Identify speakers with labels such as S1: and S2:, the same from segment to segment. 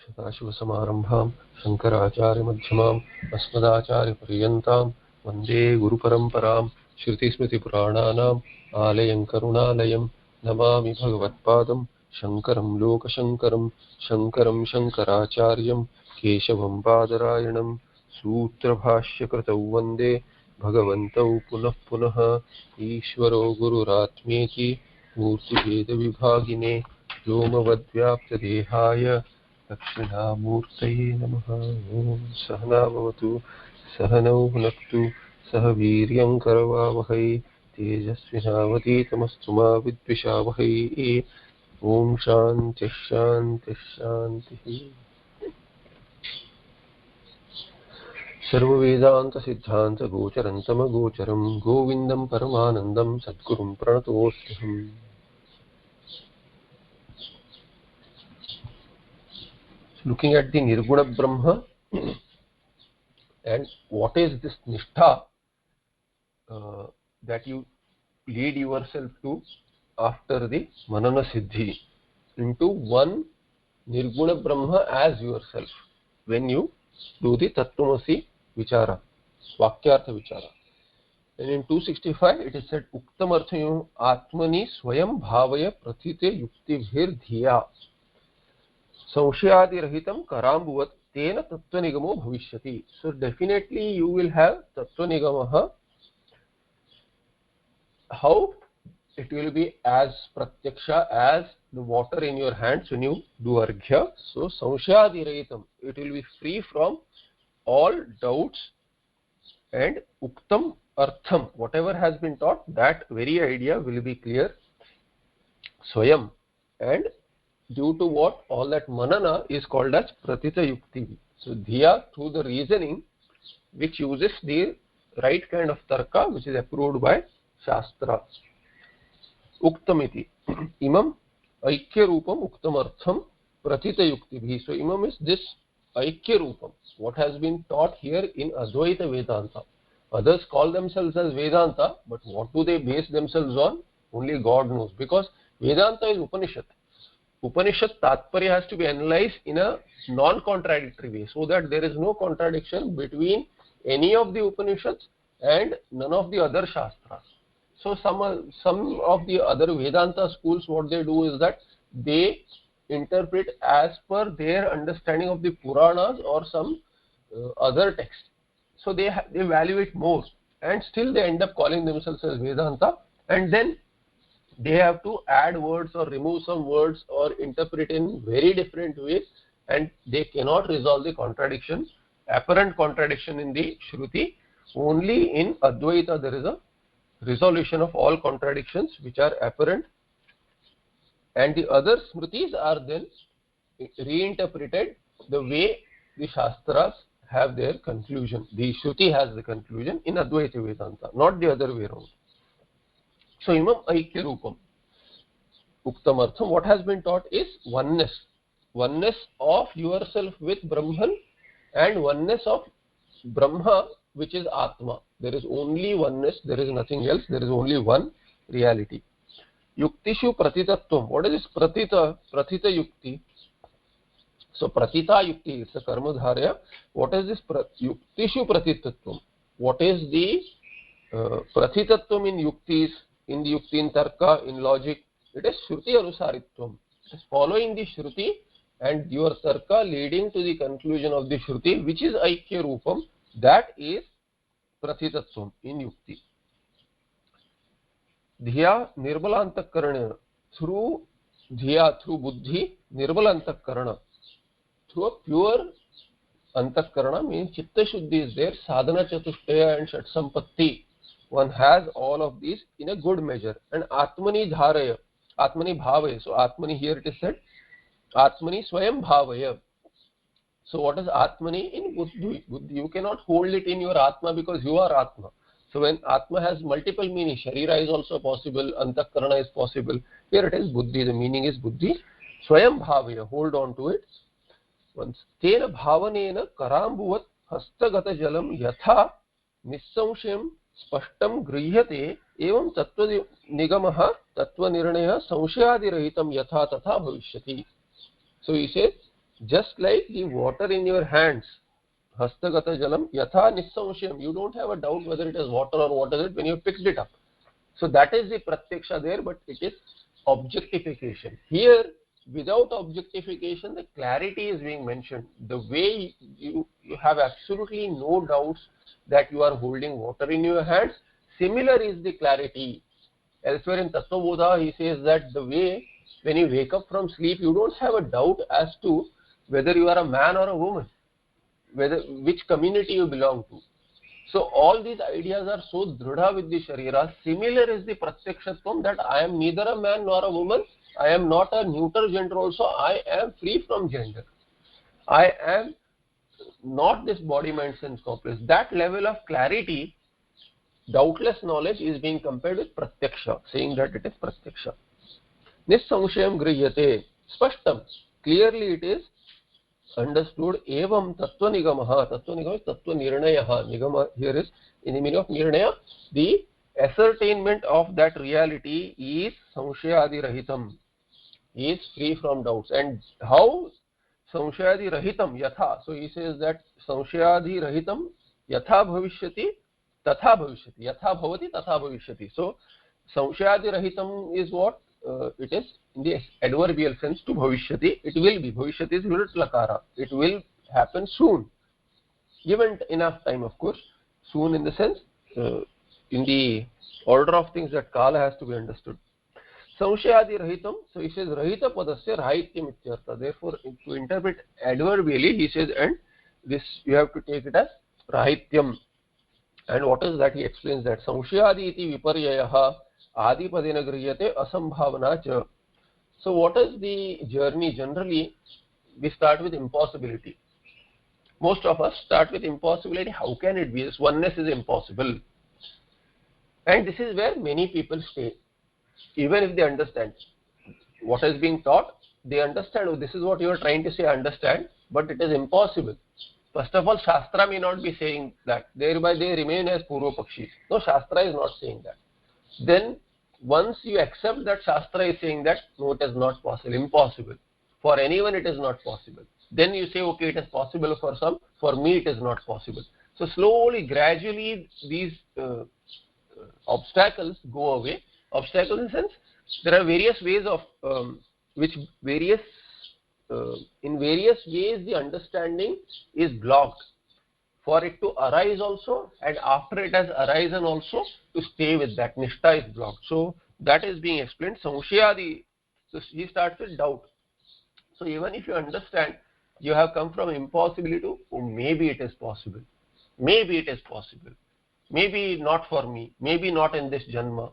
S1: सदाशिवसमारम्भां शङ्कराचार्यमध्यमाम् अस्मदाचार्यपर्यन्तां वन्दे गुरुपरम्परां श्रुतिस्मृतिपुराणानाम् आलयं करुणालयं नमामि भगवत्पादं शङ्करं लोकशङ्करं शङ्करं शङ्कराचार्यं केशवं बादरायणं सूत्रभाष्यकृतौ वन्दे भगवन्तौ पुनः पुनः ईश्वरो गुरुरात्मेति मूर्तिभेदविभागिने व्योमवद्व्याप्तदेहाय दक्षिणामूर्तये नमः। ॐ सहना भवतु सहनौ भुनक्तु सह वीर्यं करवावहै तेजस्विनावधीतमस्तु मा विद्विषावहै। ॐ शान्तिः शान्तिः शान्तिः। सर्ववेदान्तसिद्धान्तगोचरं तमगोचरं गोविन्दं परमानन्दं सद्गुरुं प्रणतोऽस्म्यहम्। Looking at the Nirguna Brahma and what is this Nishtha that you lead yourself to after the Manana Siddhi, into one Nirguna Brahma as yourself when you do the Tattvamasi Vichara, Vakyartha Vichara. And in 265 it is said Uktam Arthayam Atmani Swayam Bhavaya Prathite Yuktivhir Dhiya Samshayadirahitam Karambuvat Tena Tattvanigammo Bhavishyati. So definitely you will have Tattvanigamah. How? It will be as pratyaksha as the water in your hands when you do arghya. So Samshayadirahitam, it will be free from all doubts, and Uktam Artham, whatever has been taught, that very idea will be clear. Swayam, and due to what? All that manana is called as pratita yukti. So dhiya, through the reasoning which uses the right kind of tarka which is approved by shastra. Uktamiti imam aikya rupam uktamartham pratita yukti. So imam is this aikya rupam, what has been taught here in Advaita Vedanta. Others call themselves as Vedanta, but what do they base themselves on? Only God knows, because Vedanta is Upanishad. Upanishad Tatparya has to be analyzed in a non-contradictory way, so that there is no contradiction between any of the Upanishads and none of the other Shastras. So some of the other Vedanta schools, what they do is that they interpret as per their understanding of the Puranas or some other text. So they value it more, and still they end up calling themselves as Vedanta, and then they have to add words or remove some words or interpret in very different ways, and they cannot resolve the contradiction, apparent contradiction in the Shruti. Only in Advaita there is a resolution of all contradictions which are apparent, and the other Smritis are then reinterpreted the way the Shastras have their conclusion. The Shruti has the conclusion in Advaita Vedanta, not the other way around. So imam aikya rupam uktamartham, what has been taught is oneness of yourself with Brahman and oneness of Brahma, which is Atma. There is only oneness, there is nothing else, there is only one reality. Yuktishu pratitatvam, what is this pratita yukti? So pratita yukti is a karma dharya. What is this yuktishu pratitatvam? What is the pratitatvam in yuktis? In the yukti, in tarka, in logic, it is shruti anusaritvam. It is following the shruti and your tarka leading to the conclusion of the shruti, which is aikya rupam. That is pratitatvam in yukti. Dhiya nirbala antakarana, through dhiya, through buddhi, nirbala antakarana, through a pure antakarana, means chitta shuddhi is there, sadhana chatushtaya and shat sampatti. One has all of these in a good measure. And Atmani dharaya, Atmani bhavaya. So Atmani, here it is said, Atmani swayam bhavaya. So what is Atmani? In buddhi. You cannot hold it in your Atma because you are Atma. So when Atma has multiple meanings, Sharira is also possible, Antakarana is possible. Here it is buddhi, the meaning is buddhi. Swayam bhavaya, hold on to it. Once tena bhavanena karambuvat hastagata jalam yatha nissamshayam spashtam grihyate evam tattva nigamah tattva nirnaya samshayadirahitam yatha tatha bhavishyati. So he says Just like the water in your hands, hastagata jalam yatha nissamshayam, you don't have a doubt whether it is water or what is it when you picked it up. So that is the pratyaksha there, but it is objectification. Here, without objectification, the clarity is being mentioned. The way you have absolutely no doubts that you are holding water in your hands, similar is the clarity. Elsewhere in Tattvabodha, he says that the way when you wake up from sleep, you don't have a doubt as to whether you are a man or a woman, which community you belong to. So all these ideas are so dhrudha with the sharira. Similar is the pratyakshatvam, that I am neither a man nor a woman. I am not a neuter gender also. I am free from gender. I am not this body, mind, sense complex. That level of clarity, doubtless knowledge, is being compared with pratyaksha, saying that it is pratyaksha. Nissamshayam griyate. Spashtam. Clearly it is understood. Evam tattva nigamaha. Tattva nigama is tattva nirnayaha. Nigama here is in the meaning of nirnaya. The ascertainment of that reality is samshayadi rahitam, is free from doubts. And how samshayadi rahitam yatha? So he says that samshayadi rahitam yatha bhavishyati tatha bhavishyati. Yatha bhavati tatha bhavishyati. So samshayadi rahitam is what? It is in the adverbial sense to bhavishyati. It will be. Bhavishyati is virat lakara. It will happen soon, given enough time, of course. Soon in the sense, in the order of things, that kala has to be understood. Samshayadi rahitam. So he says rahita padasya rahityam ityartha. Therefore, to interpret adverbially, he says, and this you have to take it as rahityam. And what is that? He explains that samshayadi iti viparyayaha adipadena griyate asambhavana cha. So what is the journey? Generally, we start with impossibility. Most of us start with impossibility. How can it be? This oneness is impossible. And this is where many people stay. Even if they understand what is being taught, they understand, oh, this is what you are trying to say, I understand, but it is impossible. First of all, Shastra may not be saying that. Thereby they remain as Purva Pakshis. No, Shastra is not saying that. Then, once you accept that Shastra is saying that, no, it is not possible, impossible. For anyone it is not possible. Then you say, okay, it is possible for some, for me it is not possible. So slowly, gradually, these obstacles go away. Obstacles in the sense, there are various ways of, in various ways the understanding is blocked. For it to arise also, and after it has arisen also, to stay with that, nishtha is blocked. So that is being explained. Samshayadi, so he starts with doubt. So even if you understand, you have come from impossibility to, oh, maybe it is possible. Maybe it is possible. Maybe not for me. Maybe not in this janma.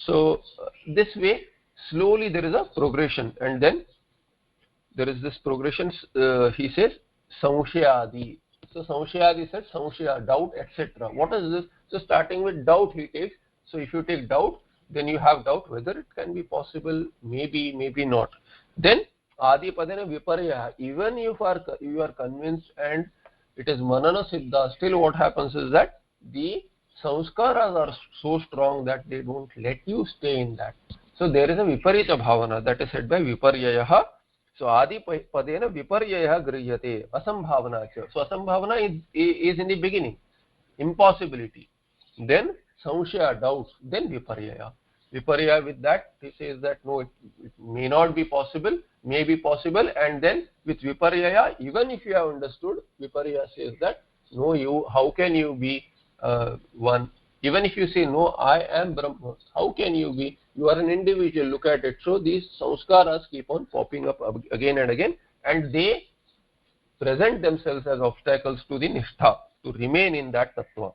S1: So this way, slowly there is a progression, and then there is this progression. He says samshayadi. So samshayadi says samshaya, doubt, etc. What is this? So starting with doubt he takes. So if you take doubt, then you have doubt whether it can be possible, maybe, maybe not. Then adi padena viparya. Even if you are convinced and it is manana siddha, still what happens is that the samskaras are so strong that they don't let you stay in that. So there is a viparita bhavana that is said by viparyayaha. So adi padena viparyayaha griyate asambhavana cha. So asambhavana is in the beginning, impossibility. Then samshaya, doubt. Then viparyaya. Viparya, with that he says that no, it may not be possible, may be possible, and then with viparyaya, even if you have understood, viparya says that no, how can you be one? Even if you say no, I am Brahma, how can you be? You are an individual, look at it. So these samskaras keep on popping up again and again, and they present themselves as obstacles to the nishtha, to remain in that tattva.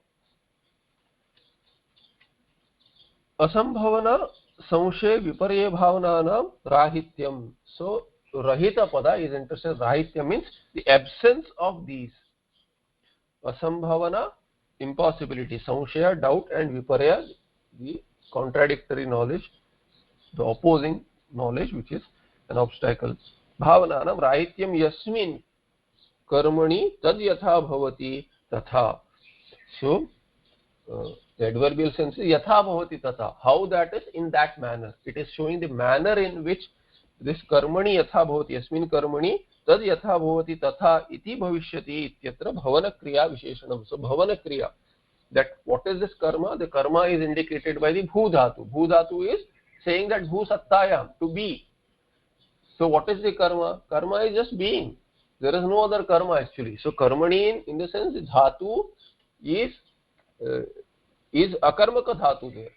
S1: Asambhavana samshay viparya bhavananam rahityam. So rahita pada is interested. Rahitya means the absence of these. Asambhavana, impossibility. Samshaya, doubt, and viparya, the contradictory knowledge, the opposing knowledge, which is an obstacle. Bhavananam rahityam yasmin karmani tad yatha bhavati tatha. So the adverbial sense is yatha bhavati tatha. How that is, in that manner. It is showing the manner in which this karmani yatha bhavati, yasmin karmani तद यथा भवति तथा इति भविष्यति इत्यत्र भवन क्रिया विशेषणम. So bhavana kriya, that what is this karma? The karma is indicated by the bhu dhatu. Bhu dhatu is saying that bhu sattayam, to be. So what is the karma? Karma is just being. There is no other karma actually. So karmani in the sense dhatu is akarmaka dhatu there.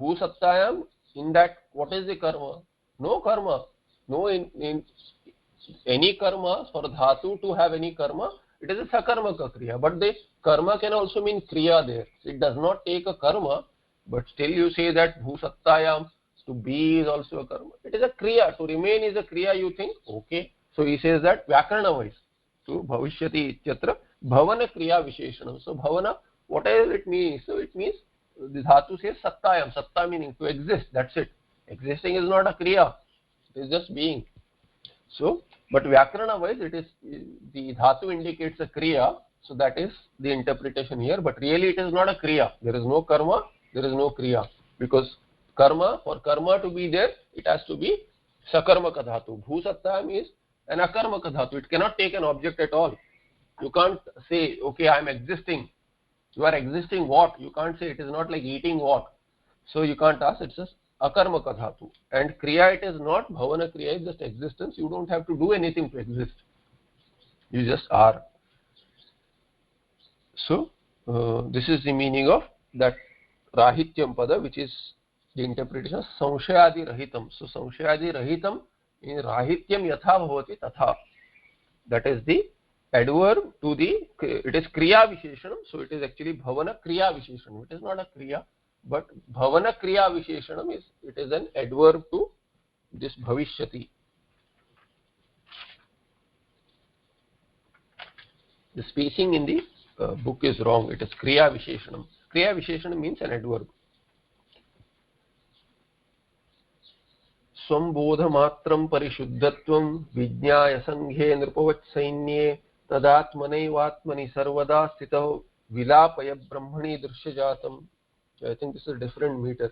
S1: Bhu sattayam, in that what is the karma? No karma. No in any karma, for dhatu to have any karma, it is a sakarmaka kriya. But the karma can also mean kriya there. It does not take a karma, but still you say that bhu sattayam, to be is also a karma. It is a kriya. To remain is a kriya, you think? Okay. So he says that vyakarana wise. So bhavishyati ityatra bhavana kriya visheshanam. So bhavana, whatever it means, so it means the dhatu says sattayam. Satta meaning to exist. That's it. Existing is not a kriya. It is just being. So, but vyakarana wise, it is the dhatu indicates a kriya. So that is the interpretation here. But really, it is not a kriya. There is no karma. There is no kriya, because karma, for karma to be there, it has to be sakarmaka dhatu. Bhu sattayam is an akarmaka dhatu. It cannot take an object at all. You can't say, okay, I am existing. You are existing what? You can't say. It is not like eating what. So you can't ask. It's just akarmaka dhatu. And kriya, it is not. Bhavana kriya is just existence. You don't have to do anything to exist. You just are. So this is the meaning of that rahityam pada, which is the interpretation of samshayadi rahitam. So samshayadi rahitam in rahityam yatha bhavati tatha. That is the adverb to the, it is kriya visheshanam. So it is actually bhavana kriya visheshanam. It is not a kriya, but bhavana kriya visheshanam is, it is an adverb to this bhavishyati. The spacing in the book is wrong. It is kriya visheshanam. Kriya visheshanam means an adverb. स्वंबोधमात्रं परिशुद्धत्वं विज्ञाय संघे नृपवत्सैन्ये तदात्मनैवात्मनि सर्वदा स्थितौ विलापय ब्रह्मणि दृश्यजातम्. I think this is a different meter.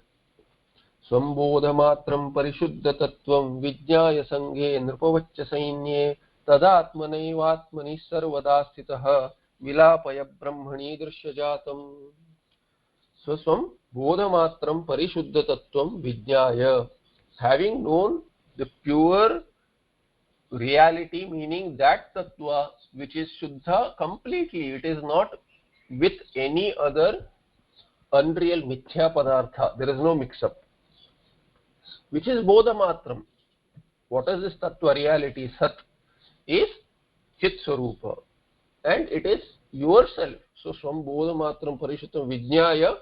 S1: स्वंबोधमात्रं परिशुद्धतत्वं विज्ञाय संघे नृपवत्सैन्ये तदात्मनैवात्मनि सर्वदा स्थितः विलापय ब्रह्मणि दृश्यजातम्. स्वं बोधमात्रं परिशुद्धतत्वं विज्ञाय, having known the pure reality, meaning that tattva which is shuddha completely, it is not with any other unreal mithya padartha, there is no mix up, which is bodha matram. What is this tattva reality? Sat is chit swarupa, and it is yourself. So swam bodha matram parishuddham vijnaya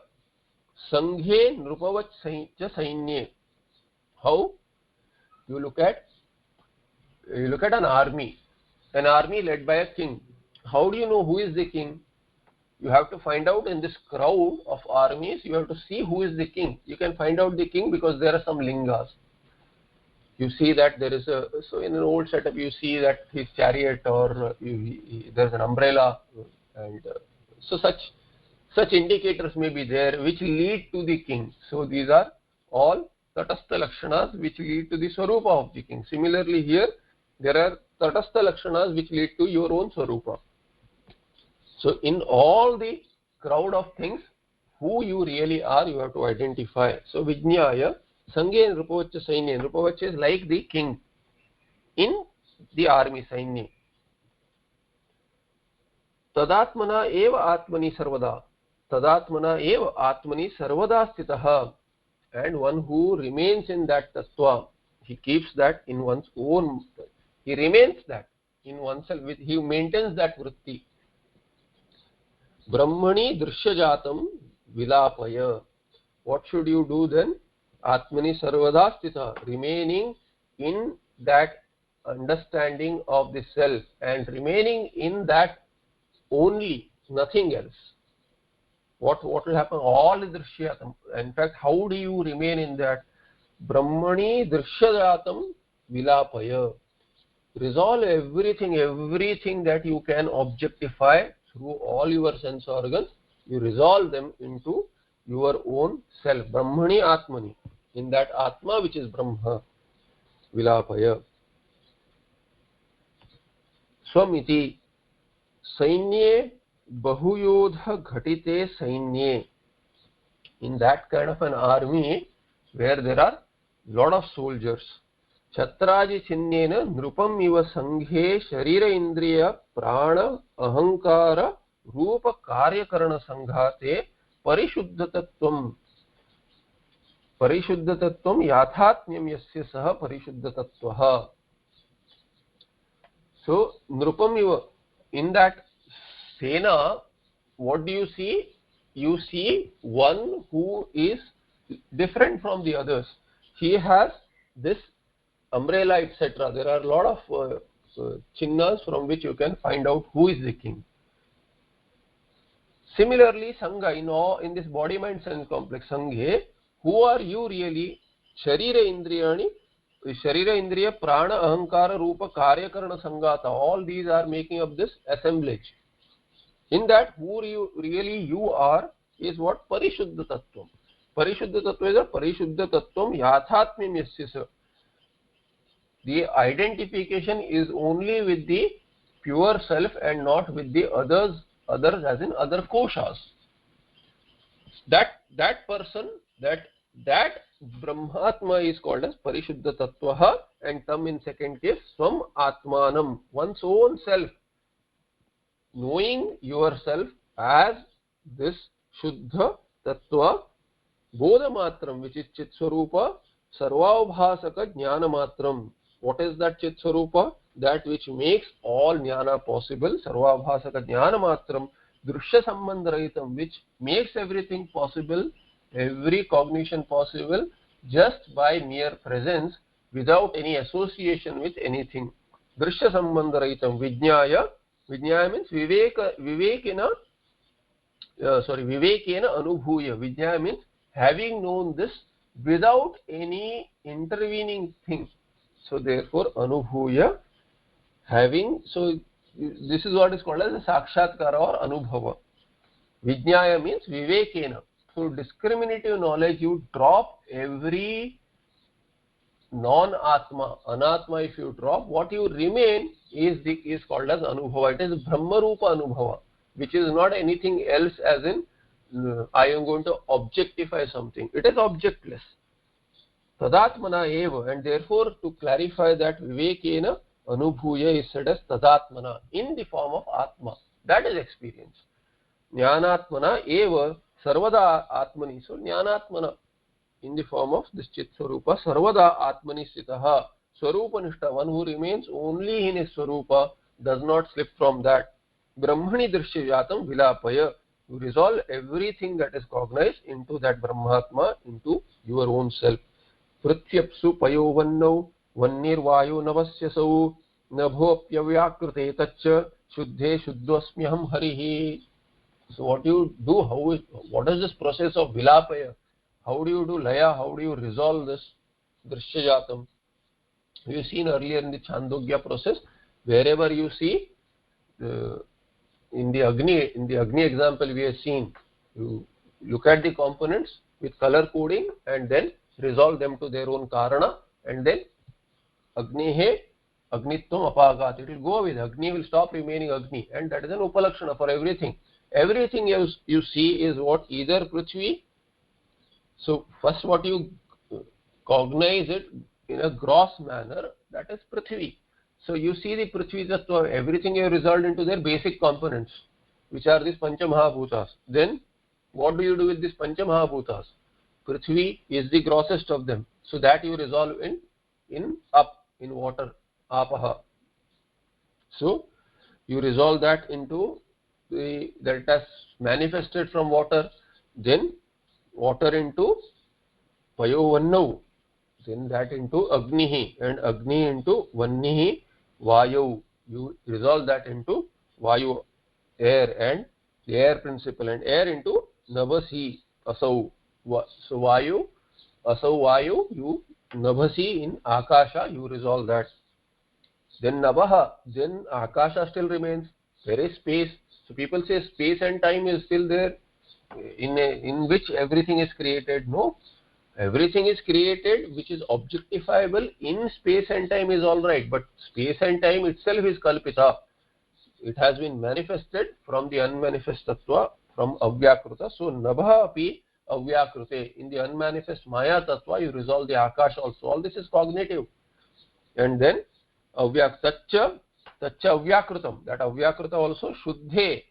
S1: sanghe nrupavat sainye. How? You look at an army led by a king. How do you know who is the king? You have to find out in this crowd of armies. You have to see who is the king. You can find out the king because there are some lingas. You see that there is a, so in an old setup you see that his chariot, or there is an umbrella, and so such indicators may be there which lead to the king. So these are all tatastha lakshanas which lead to the swarupa of the king. Similarly here, there are tatastha lakshanas which lead to your own swarupa. So in all the crowd of things, who you really are, you have to identify. So vijnaya sanghe nrupavacha sainya. Nrupavacha is like the king in the army, sainya. Tadatmana eva atmani sarvada. Tadatmana eva atmani sarvada sthitah. And one who remains in that tattva, he keeps that in one's own, he remains that in oneself, he maintains that vritti. Brahmani drishyajatam vilapaya. What should you do then? Atmani sarvada sthita, remaining in that understanding of the self and remaining in that only, nothing else. What will happen? All is drishyatam. In fact, how do you remain in that? Brahmani drishyajatam vilapaya. Resolve everything that you can objectify through all your sense organs. You resolve them into your own self. Brahmani atmani. In that atma which is Brahma. Vilapaya. swamiti sainye bahuyodha ghatite sainye. In that kind of an army where there are lot of soldiers, छत्रादि चिन्नेन नृपम इव संघे शरीर इंद्रिय प्राण अहंकार रूप कार्यकरण संघाते परिशुद्धतत्वम याथात्म्यम यस्य सह परिशुद्धतत्वः. So nrupam iva, in that sena, what do you see? You see one who is different from the others. He has this umbrella, etc. There are a lot of chinnas from which you can find out who is the king. Similarly, Sangha, in this body mind sense complex, Sanghe, who are you really? Sharira Indriya, Prana, Ahankara, Rupa, Karya, Karana, Sangata, all these are making up this assemblage. In that, who you are is what? Parishuddha Tattvam. Parishuddha Tattva is a Parishuddha Tattvam Yathatmyam Yasyasa. The identification is only with the pure self and not with the others as in other koshas. That person, that Brahmatma is called as Parishuddha Tattvaha, and come in second case Swam Atmanam, one's own self. Knowing yourself as this Shuddha Tattva Bodha Matram, which is Chit Swarupa Sarvabhasaka Jnana Matram. What is that Chit Swarupa? That which makes all jnana possible. Sarvabhasaka Jnana Matram. Drushya Sambandharahitam, which makes everything possible, every cognition possible, just by mere presence, without any association with anything. Drushya Sambandharahitam. Vijnaya means Vivekena Anubhuya. Vijnaya means having known this without any intervening thing. So therefore Anubhuya, having, so this is what is called as a Sakshatkara or Anubhava. Vijnaya means Vivekena. Through discriminative knowledge you drop every non-Atma, Anatma if you drop, what you remain is called as Anubhava. It is Brahma Rupa Anubhava, which is not anything else as in I am going to objectify something. It is objectless. Tadatmana eva, and therefore to clarify that Vivekena Anubhuya is said as Tadatmana, in the form of Atma. That is experience. Jnanatmana eva Sarvada Atmani. So Jnanatmana, in the form of this Chit Swarupa, Sarvada Atmani Sitaha. Swarupa Nishta, one who remains only in his Swarupa, does not slip from that. Brahmani Drishya Jatam Vilapaya. You resolve everything that is cognized into that Brahmatma, into your own self. Prithyapsu Payo Vannau Vannirvayo Navasyasau Nabhopyavyakrute Tacha Shuddhe Shuddhasmyaham Harihi. So what you do, what is this process of Vilapaya? How do you do Laya? How do you resolve this Drishya Jatam? We have seen earlier in the Chandogya process, wherever you see, in the Agni example we have seen, you look at the components with color coding and then resolve them to their own Karana, and then Agnihe Agnitvam Apagat. It will go with Agni, will stop remaining Agni, and that is an Upalakshana for everything. Everything you see is what? Either Prithvi. So first what you cognize it in a gross manner, that is Prithvi. So you see the Prithvi Tattva, everything you have resolved into their basic components, which are these Pancha Mahabhutas. Then what do you do with these Pancha Mahabhutas? Prithvi is the grossest of them. So that you resolve in water, Apaha. So you resolve that into that has manifested from water, then water into Payo Vannau, then that into Agnihi, and Agni into Vannihi Vayu. You resolve that into Vayu, air, and the air principle, and air into Nabhasi, Asau. So Vayu, Asau Vayu, you Nabhasi in Akasha, you resolve that. Then Nabha, then Akasha still remains. There is space. So people say space and time is still there, in which everything is created. No, everything is created which is objectifiable in space and time is all right, but space and time itself is kalpita. it has been manifested from the unmanifest tattva, from avyakruta. So nabha api avyakrute, in the unmanifest maya tattva you resolve the akash also. All this is cognitive. And then tacha avyakrutam, that avyakruta also shuddhe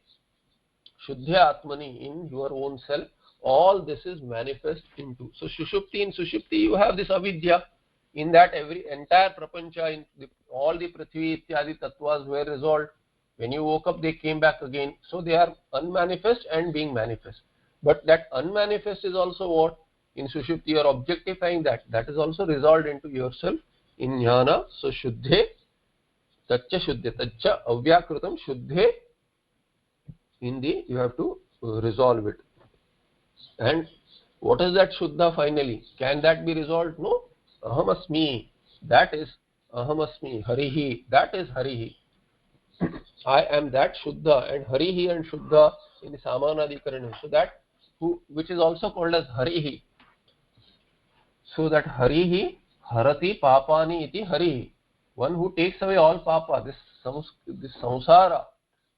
S1: atmani, in your own self, all this is manifest into. So sushupti, in sushupti you have this avidya, in that every entire prapancha, in all the prithvi ityadi tattvas were resolved. When you woke up they came back again. So they are unmanifest and being manifest. But that unmanifest is also what? In sushupti you are objectifying that. That is also resolved into yourself in jnana. So shuddhe, tacha avyakrutam shuddhe, in the, you have to resolve it. And what is that shuddha finally? Can that be resolved? No. Ahamasmi, that is ahamasmi. Harihi, that is harihi. I am that shuddha, and harihi and shuddha in the samanadikaranam. So that which is also called as harihi. So that harihi, harati papani iti harihi. One who takes away all papa, this samsara,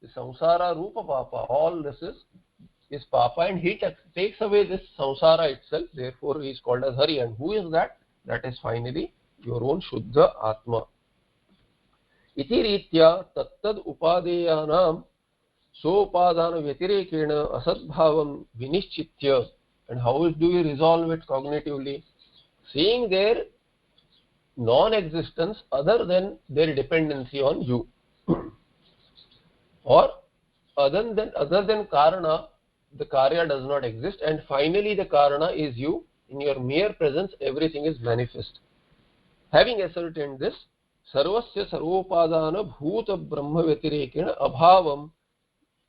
S1: the samsara rupa papa, all this is papa, and he takes away this samsara itself. Therefore he is called as hari. And who is that? That is finally your own shuddha atma. Iti ritya tattad upadeyanam sopadana vyatirekena asadbhavam vinishchitya. And how do you resolve it cognitively? Seeing their non-existence other than their dependency on you. Or other than karana, the karya does not exist, and finally the karana is you. In your mere presence everything is manifest. Having ascertained this, sarvasya sarvopadana bhuta brahma vyatirekena abhavam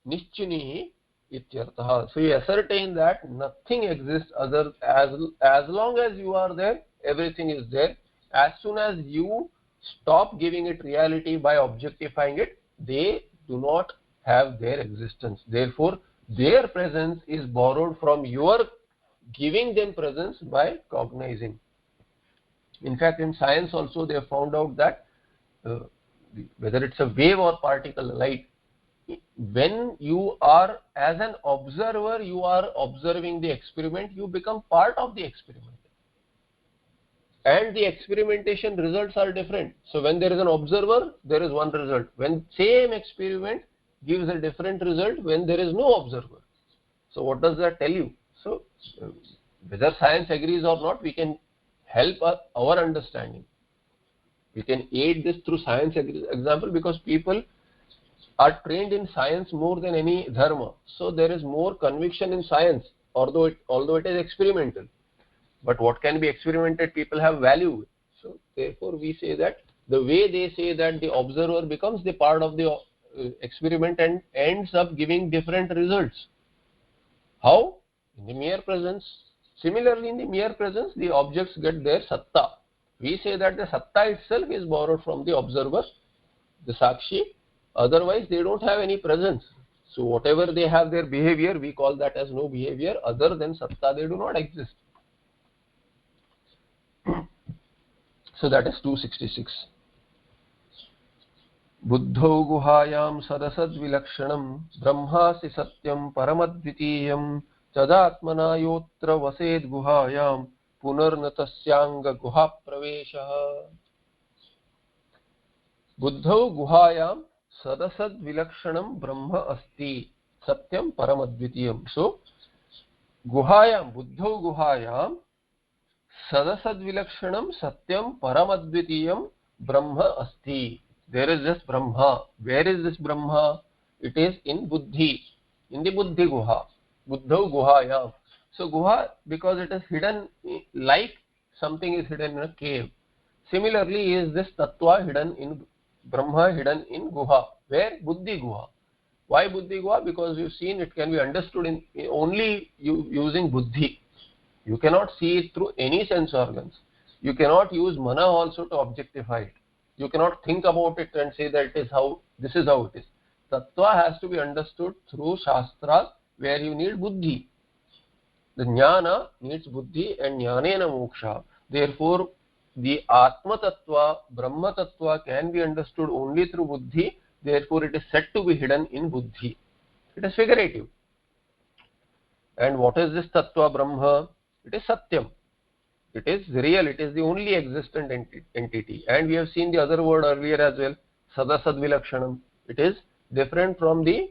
S1: nischinihi ityartha. So you ascertain that nothing exists other, as long as you are there, everything is there. As soon as you stop giving it reality by objectifying it, they do not have their existence. Therefore their presence is borrowed from your giving them presence by cognizing. In fact, in science also they have found out that whether it's a wave or particle, light, when you are as an observer, you are observing the experiment, you become part of the experiment. And the experimentation results are different. So when there is an observer, there is one result. When same experiment gives a different result when there is no observer. So what does that tell you? So whether science agrees or not, we can help our understanding. We can aid this through science example, because people are trained in science more than any dharma. So there is more conviction in science, although it is experimental. But what can be experimented, people have value. So therefore we say that the way they say that the observer becomes the part of the experiment and ends up giving different results. How? In the mere presence. Similarly, in the mere presence, the objects get their satta. We say that the satta itself is borrowed from the observer, the sakshi. Otherwise, they don't have any presence. So whatever they have their behavior, we call that as no behavior. Other than satta, they do not exist. So that is 266. Buddhau guhayam sadasad vilakshanam brahmasi satyam paramadvitiyam chadatmana yotra vased guhayam punarnatasyanga guha pravesha. Buddhau guhayam sadasad vilakshanam brahma asti satyam paramadvitiyam. So guhayam, buddhau guhayam sadasad vilakshanam satyam paramadvitiyam brahma asti. There is this Brahma. Where is this Brahma? It is in Buddhi, in the Buddhi Guha. Buddhau Guhayam. So Guha, because it is hidden, like something is hidden in a cave. Similarly, is this Tattva hidden in Brahma, hidden in Guha. Where? Buddhi Guha. Why Buddhi Guha? Because you've seen it can be understood in only using Buddhi. You cannot see it through any sense organs. You cannot use Mana also to objectify it. You cannot think about it and say that this is how it is. Tattva has to be understood through Shastras, where you need Buddhi. The Jnana needs Buddhi, and Jnanena Moksha. Therefore, the Atma Tattva, Brahma Tattva can be understood only through Buddhi, therefore it is said to be hidden in buddhi. It is figurative. And what is this tattva brahma? It is satyam. It is real. It is the only existent entity. And we have seen the other word earlier as well, sadasad vilakshanam. It is different from the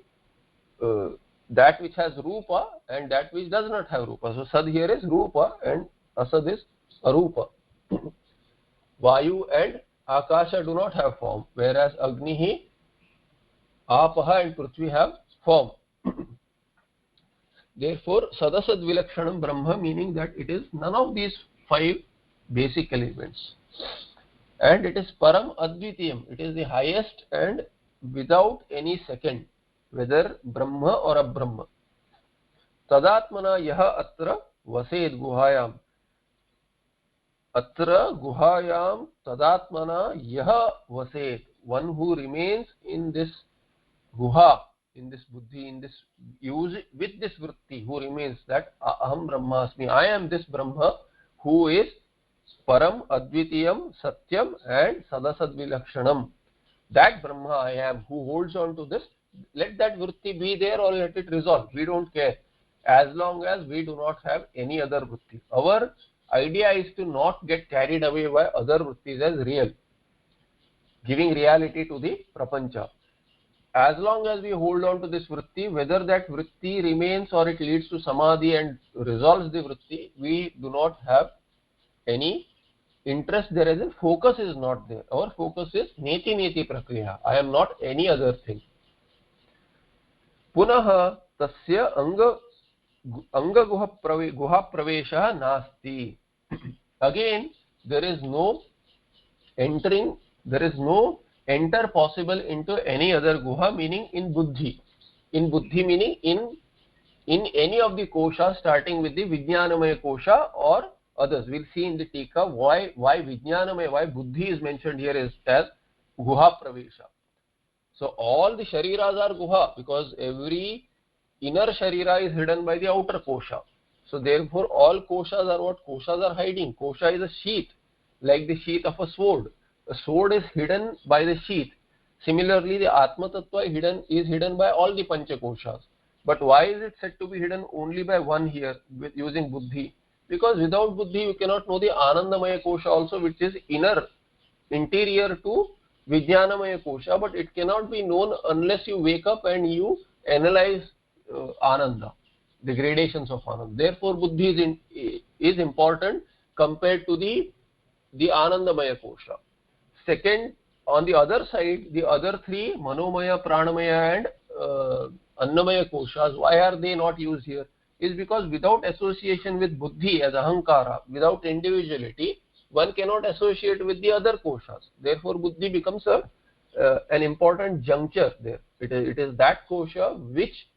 S1: that which has rupa and that which does not have rupa. So sad here is rupa and asad is arupa. Vayu and akasha do not have form, whereas agnihi, apaha and prithvi have form. Therefore sadasad vilakshanam brahma, meaning that it is none of these 5 basic elements, and it is param advitiyam. It is the highest and without any second, whether brahma or abrahma. Tadatmana yaha atra vased guhayam. Atra guhayam tadatmana yaha vased. One who remains in this guha, in this buddhi, in this use with this vritti, who remains that aham brahmasmi, I am this brahma, who is param advitiyam satyam and sadasad vilakshanam. That brahma I am, who holds on to this. Let that vritti be there or let it resolve. We don't care, as long as we do not have any other vritti. Our idea is to not get carried away by other vrittis as real, giving reality to the prapancha. As long as we hold on to this vritti, whether that vritti remains or it leads to samadhi and resolves the vritti, we do not have any interest there, as in focus is not there. Our focus is neti neti prakriya. I am not any other thing. Punaha tasya anga guha pravesha nasti. Again, there is no entering, there is no enter possible into any other guha, meaning in buddhi. In buddhi meaning in any of the koshas, starting with the vijnanamaya kosha or others. We'll see in the tika why vijnanamaya, why buddhi is mentioned here as guha pravesha. So all the shariras are guha, because every inner sharira is hidden by the outer kosha. So therefore all koshas are what? Koshas are hiding. Kosha is a sheath, like the sheath of a sword. A sword is hidden by the sheath. Similarly, the Atma Tattva is hidden by all the Pancha Koshas. But why is it said to be hidden only by one here, with using buddhi? Because without buddhi you cannot know the Anandamaya Kosha also, which is interior to Vijnanamaya Kosha, but it cannot be known unless you wake up and you analyze Ananda, the gradations of Ananda. Therefore, buddhi is important compared to the Anandamaya Kosha. Second, on the other side, the other 3, Manomaya, Pranamaya and Annamaya Koshas, why are they not used here? Is because without association with buddhi as ahankara, without individuality, one cannot associate with the other koshas. Therefore, buddhi becomes an important juncture there. It is that kosha which,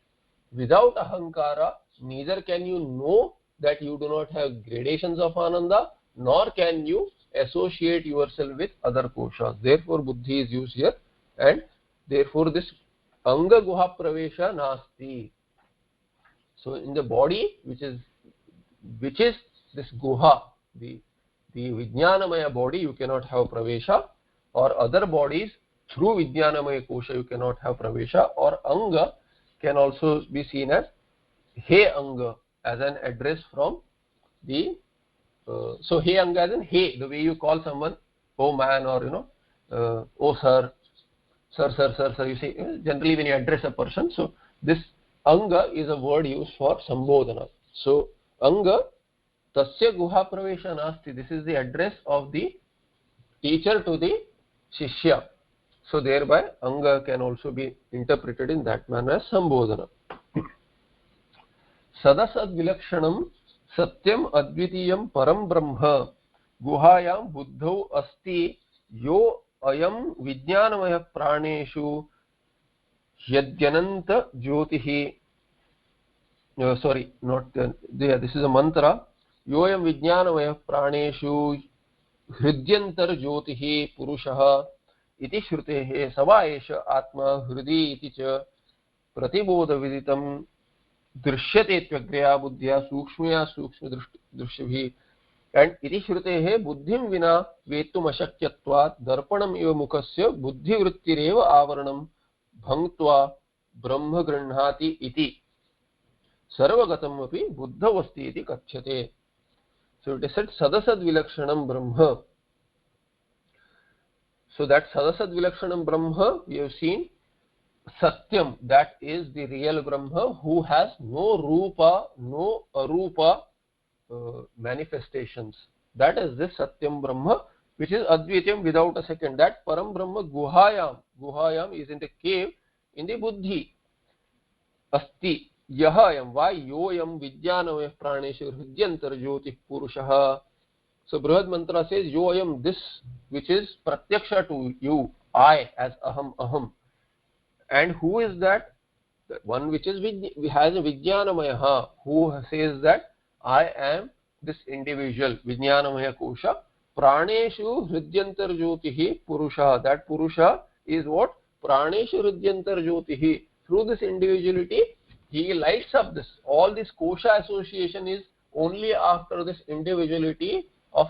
S1: without ahankara, neither can you know that you do not have gradations of ananda, nor can you associate yourself with other koshas. Therefore, buddhi is used here, and therefore this anga guha pravesha nasti. So in the body, which is this guha, the vijnanamaya body, you cannot have pravesha, or other bodies through vijnanamaya kosha you cannot have pravesha, or anga can also be seen as he anga, as an address from the so he anga as in he, the way you call someone, oh man, or oh sir, you see, generally when you address a person. So this anga is a word used for sambodhana. So anga tasya guha pravesha nasti. This is the address of the teacher to the shishya. So thereby anga can also be interpreted in that manner as sambodhana. Sadasad vilakshanam satyam advitiyam param brahma guhayam buddhau asti yo ayam vijnanamaya praneshu yadyananta jyotihi. Sorry, not there. This is a mantra. Yoyam vijnanamaya praneshu hridyantar jyotihi purushah iti shrutehe savaesha atma hridi iti cha pratibodha viditam दृश्यते त्वग्रया बुद्ध्या सूक्ष्मया सूक्ष्म दृश्यभिः. And iti shrutehe buddhim vina vetum ashakyattvat darpanam eva mukasya buddhivrittireva avaranam भङ्क्त्वा ब्रह्म गृह्णाति इति सर्वगतम् अपि बुद्धौ अस्ति इति कथ्यते. So it is said sadasad vilakshanam brahma. So that sadasad vilakshanam brahma, we have seen satyam, that is the real brahma who has no rupa, no arupa manifestations. That is this satyam brahma, which is advityam without a second. That param brahma guhayam, guhayam is in the cave in the buddhi. Asti yahayam, why yoyam vijnanamaya praneshu hridyantar jyoti purushah. So Brihad Mantra says yoyam, this which is pratyaksha to you, I as aham. And who is that? The one which is has a vijnanamaya, who says that I am this individual, vijnanamaya kosha. Praneshu hridyantar jyotihi purusha. That purusha is what? Praneshu hridyantar jyotihi. Through this individuality, he lights up this. All this kosha association is only after this individuality of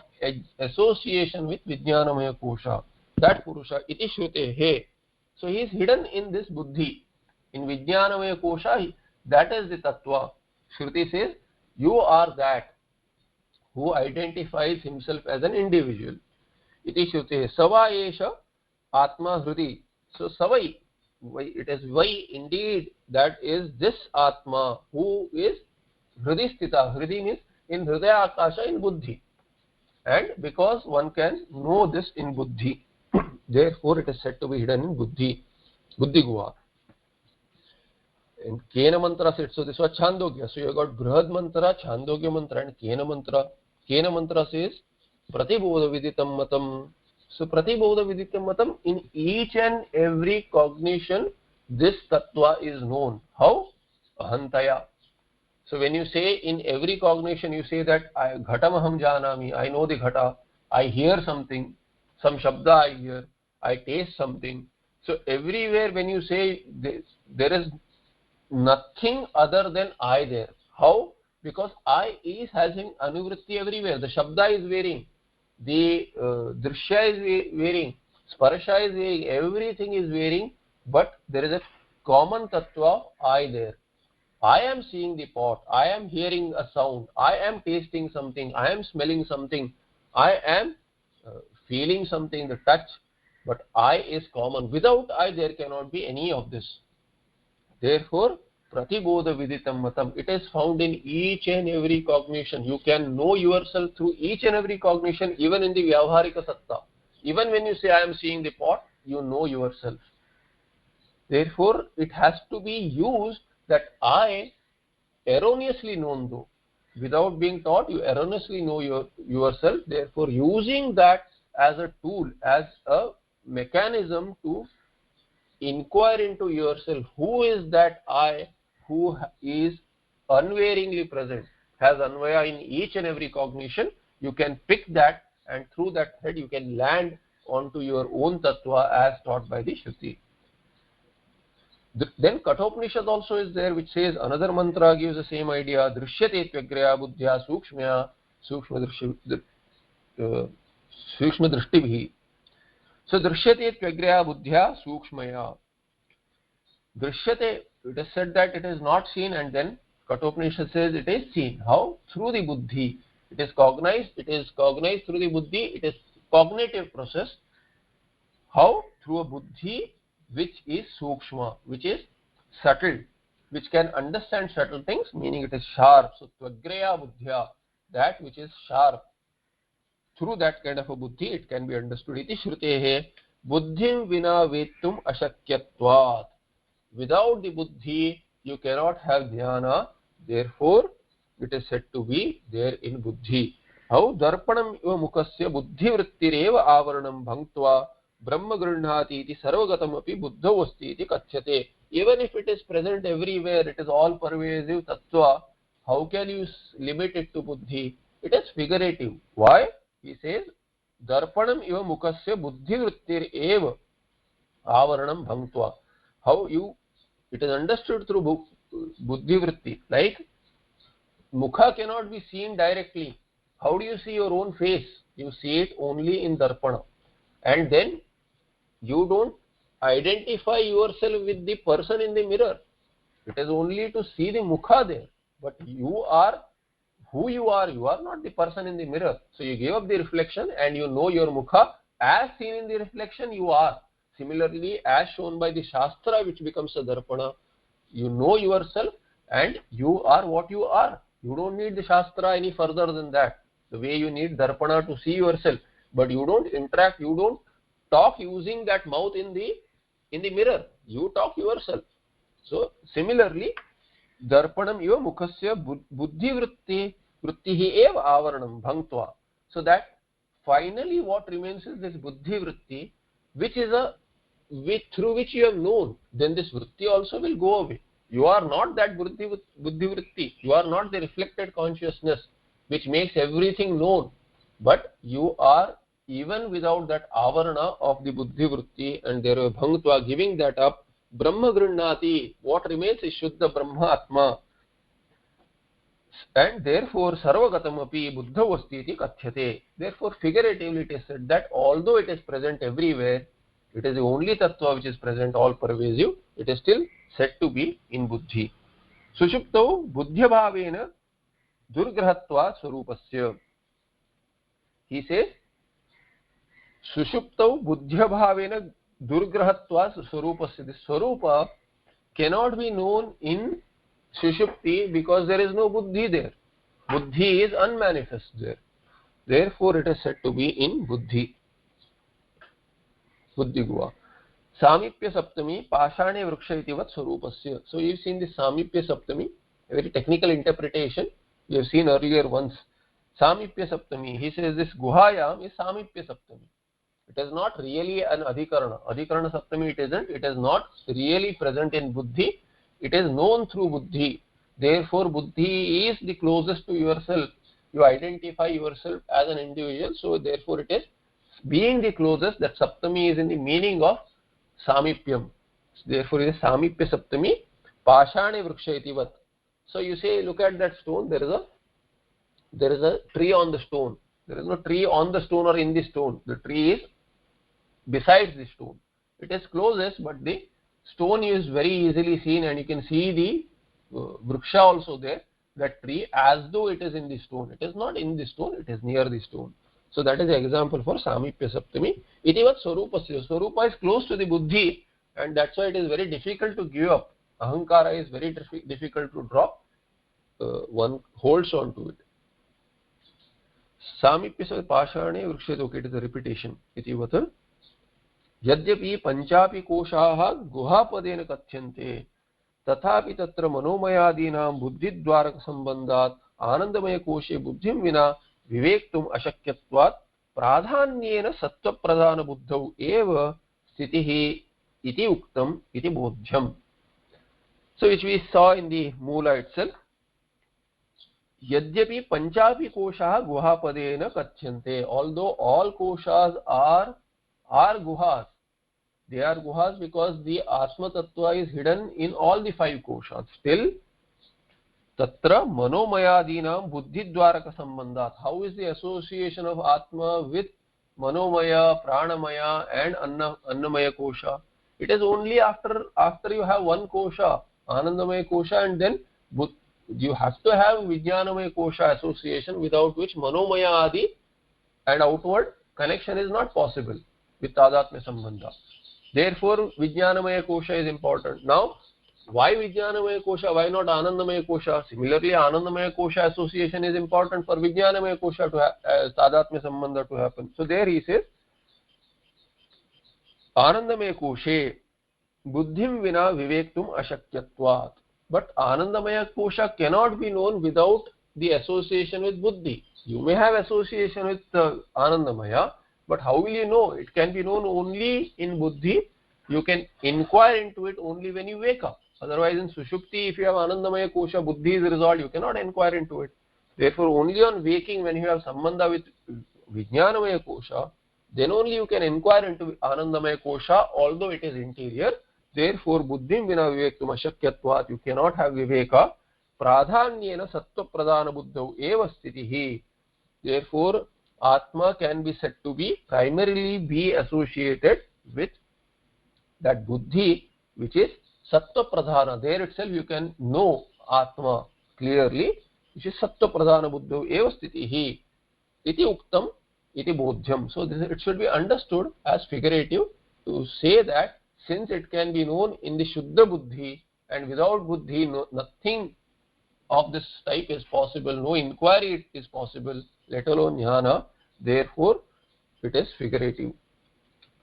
S1: association with vijnanamaya kosha. That purusha iti shrutehe. So he is hidden in this buddhi, in vijnanamaya kosha. That is the tattva. Shruti says you are that who identifies himself as an individual. Iti shrutehe sava esha atma hridi. So savai, it is vai indeed, that is this atma who is hridi sthita. Hridi means in hridaya akasha, in buddhi. And because one can know this in buddhi, therefore it is said to be hidden in buddhi, buddhi guha. And kena mantra said, so this was Chandogya. So you have got Brihad mantra, Chandogya mantra, and kena mantra. Kena mantra says pratibodha viditam matam. So pratibodha viditam matam, in each and every cognition this tattva is known. How? Ahantaya. So when you say in every cognition, you say that ghatam aham janami, I know the ghata, I hear something, some shabda I hear, I taste something. So everywhere when you say this, there is nothing other than I there. How? Because I is having anuvritti everywhere. The shabda is varying, the drishya is varying, sparsha is varying, everything is varying, but there is a common tattva of I there. I am seeing the pot, I am hearing a sound, I am tasting something, I am smelling something, I am feeling something, the touch, but I is common. Without I there cannot be any of this. Therefore pratibodha viditam matam, it is found in each and every cognition. You can know yourself through each and every cognition, even in the vyavaharika satta. Even when you say I am seeing the pot, you know yourself. Therefore it has to be used that I erroneously known though. Without being taught, you erroneously know yourself. Therefore using that as a tool, as a mechanism to inquire into yourself, who is that I who is unwaveringly present, has anvaya in each and every cognition. You can pick that, and through that thread you can land onto your own tattva as taught by the Shruti. Then Kathopanishad also is there, which says another mantra gives the same idea. Drishyate tvagraya buddhya sukshmya sukshma drishtibhi. So drishyate tvagraya buddhya sukshmaya. Drishyate, it is said that it is not seen, and then Kathopanishad says it is seen. How? Through the buddhi. It is cognized through the buddhi. It is cognitive process. How? Through a buddhi which is sukshma, which is subtle, which can understand subtle things, meaning it is sharp. So tvagraya buddhya, that which is sharp. Through that kind of a buddhi it can be understood. Iti shrutehe buddhim vina vettum ashakyatvat. Without the buddhi you cannot have dhyana. Therefore it is said to be there in buddhi. How? Darpanam iva mukasya buddhi vrittireva avaranam bhanktva brahma grunhati iti sarvagatam api buddhau asti iti kathyate. Even if it is present everywhere, it is all pervasive tattva, how can you limit it to buddhi? It is figurative. Why? He says darpanam iva mukasya buddhi vrittireva avaranam bhanktva. How you, it is understood through buddhi vritti. Like mukha cannot be seen directly. How do you see your own face? You see it only in darpana. And then you don't identify yourself with the person in the mirror. It is only to see the mukha there. But you are who you are not the person in the mirror. So you give up the reflection and you know your mukha as seen in the reflection you are. Similarly, as shown by the Shastra, which becomes a darpana, you know yourself and you are what you are. You don't need the Shastra any further than that. The way you need darpana to see yourself, but you don't interact, you don't talk using that mouth in the mirror. You talk yourself. So similarly, darpanam iva mukhasya buddhi vrittihi eva avaranam bhangtva. So that finally what remains is this buddhi vritti, which is through which you have known. Then this vritti also will go away. You are not that buddhi vritti. You are not the reflected consciousness which makes everything known. But you are even without that avarana of the buddhi vritti, and there bhangtva, giving that up, brahma grinnati, what remains is shuddha brahma atma, and therefore sarvagatam api buddha asti iti kathyate. Therefore figuratively it is said that although it is present everywhere, it is the only tattva which is present, all pervasive, it is still said to be in buddhi. Sushuptau buddhya bhavena durgrahatva swarupasya. He says sushuptau buddhya bhavena durgrahatva swarupasya. The swarupa cannot be known in sushupti because there is no buddhi there. Buddhi is unmanifest there. Therefore it is said to be in buddhi. Buddhi guha. Samipya saptami pashane vriksha itivat swarupasya. So you've seen the Samipya saptami, a very technical interpretation we have seen earlier once. Samipya saptami, he says this guhayam is Samipya saptami. It is not really an adhikarana. Adhikarana saptami it isn't. It is not really present in buddhi. It is known through buddhi. Therefore buddhi is the closest to yourself. You identify yourself as an individual. So therefore it is being the closest, that saptami is in the meaning of samipyam. Therefore it is Samipya saptami pashane vriksha itivat. So you say, look at that stone, there is a tree on the stone. There is no tree on the stone or in the stone. The tree is besides the stone. It is closest, but the stone is very easily seen, and you can see the vriksha also there, that tree, as though it is in the stone. It is not in the stone, it is near the stone. So that is the example for Samipya saptami. Itivat swarupasya. Swarupa is close to the buddhi, and that's why it is very difficult to give up. Ahankara is very difficult to drop. One holds on to it. Samipya pashane vrikshate. Okay, it is a repetition. Itivat yadyapi panchapi koshaha guhapadena kathyante तथापि तत्र मनोमयादीनां बुद्धिद्वारक संबंधात् आनंदमय कोशे बुद्धिं विना विवेक्तुम् अशक्यत्वात् प्राधान्येन सत्वप्रधान बुद्धौ एव स्थितिः इति उक्तम् इति बोध्यम्. So which we saw in the Moola itself. Yadyapi panchapi koshaha guhapadena kathyante. Although all koshas are guhas, they are guhas because the Atma Tattva is hidden in all the 5 koshas. Still, tatra manomayadinam buddhidvaraka sambandhat. How is the association of Atma with manomaya, pranamaya and annamaya kosha? It is only after you have one kosha, anandamaya kosha, and then you have to have vijnanamaya kosha association, without which manomaya adi and outward connection is not possible with tadatmya sambandha. Therefore vijnanamaya kosha is important. Now why vijnanamaya kosha, why not anandamaya kosha? Similarly, anandamaya kosha association is important for vijnanamaya kosha to have tadatmya sambandha to happen. So there he says anandamaya koshe buddhim vina vivektum ashakyatvat. But anandamaya kosha cannot be known without the association with buddhi. You may have association with anandamaya, but how will you know? It can be known only in buddhi. You can inquire into it only when you wake up. Otherwise in sushupti, if you have anandamaya kosha, buddhi is resolved, you cannot inquire into it. Therefore only on waking, when you have sambandha with vijnanamaya kosha, then only you can inquire into anandamaya kosha, although it is interior. Therefore buddhim vina vivektum ashakyatvat. You cannot have viveka. Pradhanyena sattva pradhana buddhau eva sthitihi. Therefore Atma can be said to be primarily be associated with that buddhi which is sattva pradhana, there itself you can know atma clearly, which is sattva pradhana buddho eva sthitihi iti uktam iti bodhyam. So this, it should be understood as figurative to say that since it can be known in the shuddha buddhi, and without buddhi nothing of this type is possible, no inquiry is possible, let alone jnana, therefore it is figurative.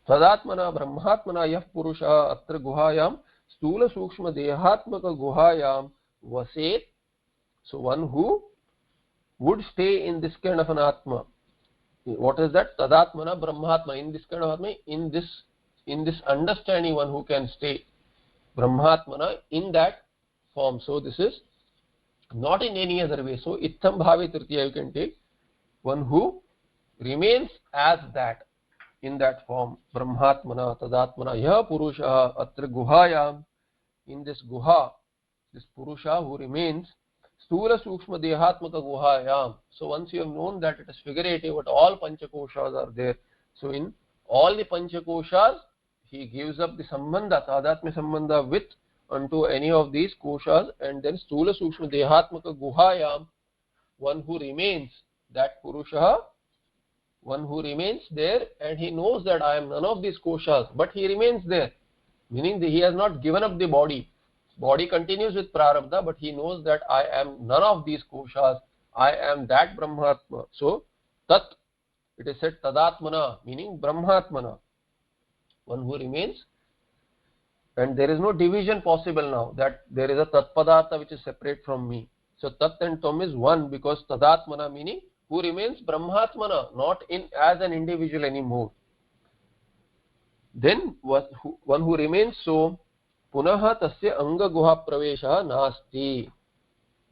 S1: Tadatmana brahmatmana yah purusha atra guhayam stula sukshma dehatmaka guhayam vaset. So one who would stay in this kind of an atma. What is that? Tadatmana brahmatma, in this kind of atma, in this understanding, one who can stay brahmatmana in that form. So this is not in any other way. So ittham bhave tritiya you can take, one who remains as that, in that form. Brahmatmana tadatmana yah purusha atra guhayam, in this guha, this purusha who remains stula sukshma dehatmaka guhayam. So once you have known that it is figurative, but all panchakoshas are there, so in all the panchakoshas he gives up the sambandha, tadatmya sambandha with unto any of these koshas, and then stula sukshma dehatmaka guhayam, one who remains, that purusha, one who remains there, and he knows that I am none of these koshas, but he remains there, meaning that he has not given up the body. Body continues with prarabdha, but he knows that I am none of these koshas, I am that brahmatma. So tat, it is said tadatmana, meaning brahmatmana, one who remains, and there is no division possible now, that there is a tat padartha which is separate from me. So tat and tam is one, because tadatmana meaning who remains brahmatmana, not in as an individual anymore. Then one who remains so, punaha tasya anga guha pravesha nasti.